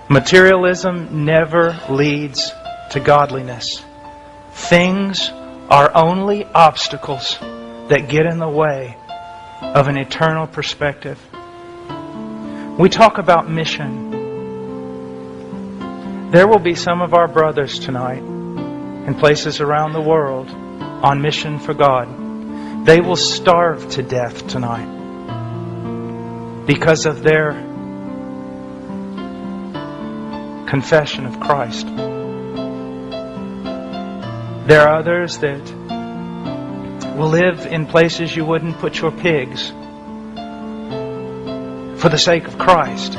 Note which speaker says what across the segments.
Speaker 1: Materialism never leads to godliness. Things are only obstacles that get in the way of an eternal perspective. We talk about mission. There will be some of our brothers tonight in places around the world on mission for God. They will starve to death tonight because of their confession of Christ. There are others that will live in places you wouldn't put your pigs for the sake of Christ.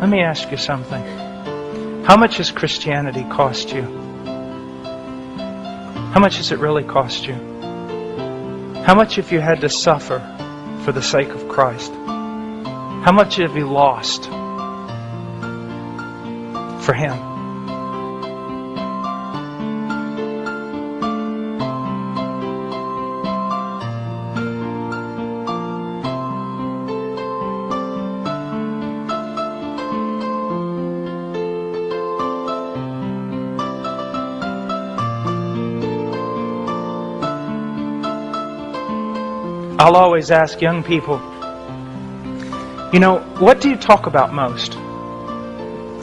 Speaker 1: Let me ask you something. How much has Christianity cost you? How much has it really cost you? How much have you had to suffer for the sake of Christ? How much have you lost for Him? I'll always ask young people, what do you talk about most?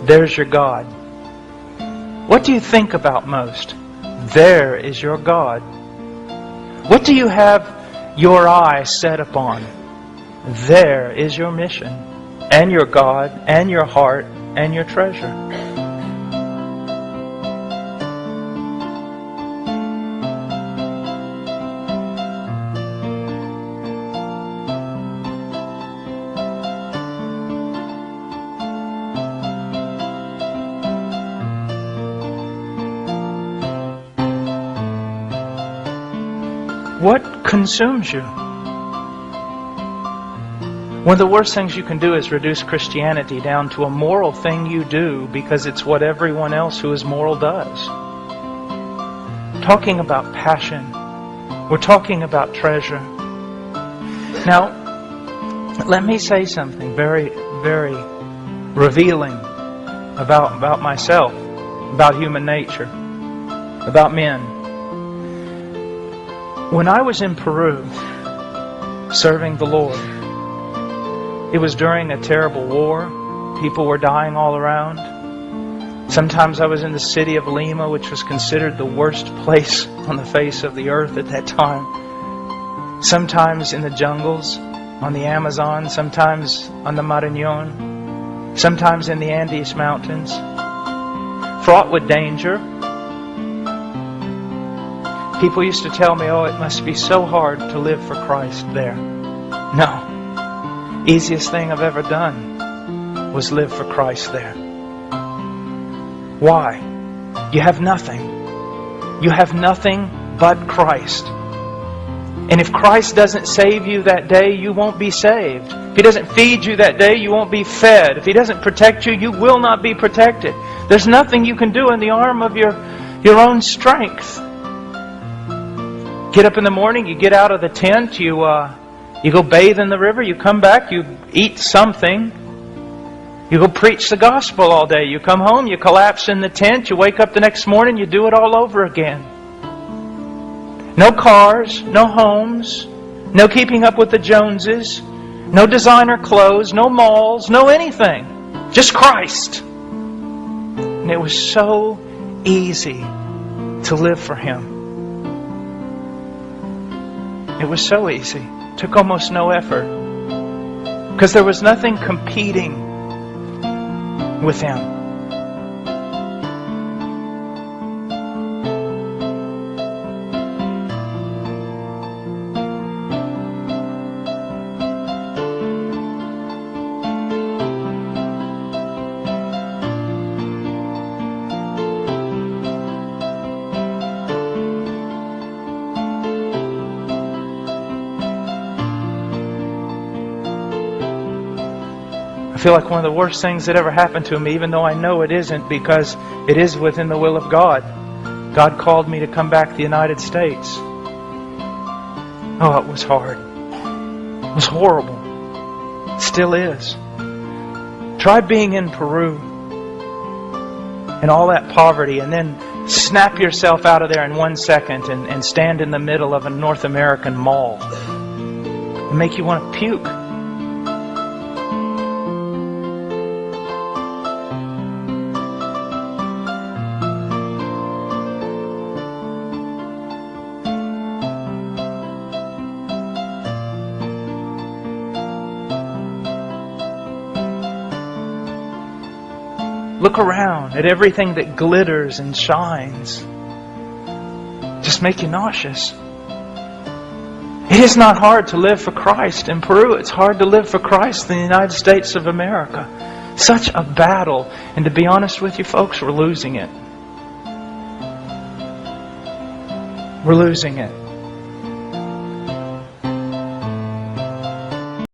Speaker 1: There's your God. What do you think about most? There is your God. What do you have your eye set upon? There is your mission, and your God, and your heart, and your treasure. What consumes you? One of the worst things you can do is reduce Christianity down to a moral thing you do because it's what everyone else who is moral does. Talking about passion. We're talking about treasure. Now, let me say something very, very revealing about myself, about human nature, about men. When I was in Peru serving the Lord, it was during a terrible war. People were dying all around. Sometimes I was in the city of Lima, which was considered the worst place on the face of the earth at that time. Sometimes in the jungles, on the Amazon, sometimes on the Marañón, sometimes in the Andes Mountains, fraught with danger. People used to tell me, it must be so hard to live for Christ there. No. Easiest thing I've ever done was live for Christ there. Why? You have nothing. You have nothing but Christ. And if Christ doesn't save you that day, you won't be saved. If He doesn't feed you that day, you won't be fed. If He doesn't protect you, you will not be protected. There's nothing you can do in the arm of your own strength. Get up in the morning, you get out of the tent, you go bathe in the river, you come back, you eat something. You go preach the gospel all day. You come home, you collapse in the tent, you wake up the next morning, you do it all over again. No cars, no homes, no keeping up with the Joneses, no designer clothes, no malls, no anything. Just Christ. And it was so easy to live for Him. It was so easy. It took almost no effort. Because there was nothing competing with Him. I feel like one of the worst things that ever happened to me, even though I know it isn't, because it is within the will of God. God called me to come back to the United States. Oh, it was hard. It was horrible. It still is. Try being in Peru and all that poverty, and then snap yourself out of there in 1 second and stand in the middle of a North American mall. It make you want to puke. Look around at everything that glitters and shines. Just make you nauseous. It is not hard to live for Christ in Peru. It's hard to live for Christ in the United States of America. Such a battle. And to be honest with you folks, we're losing it. We're losing it.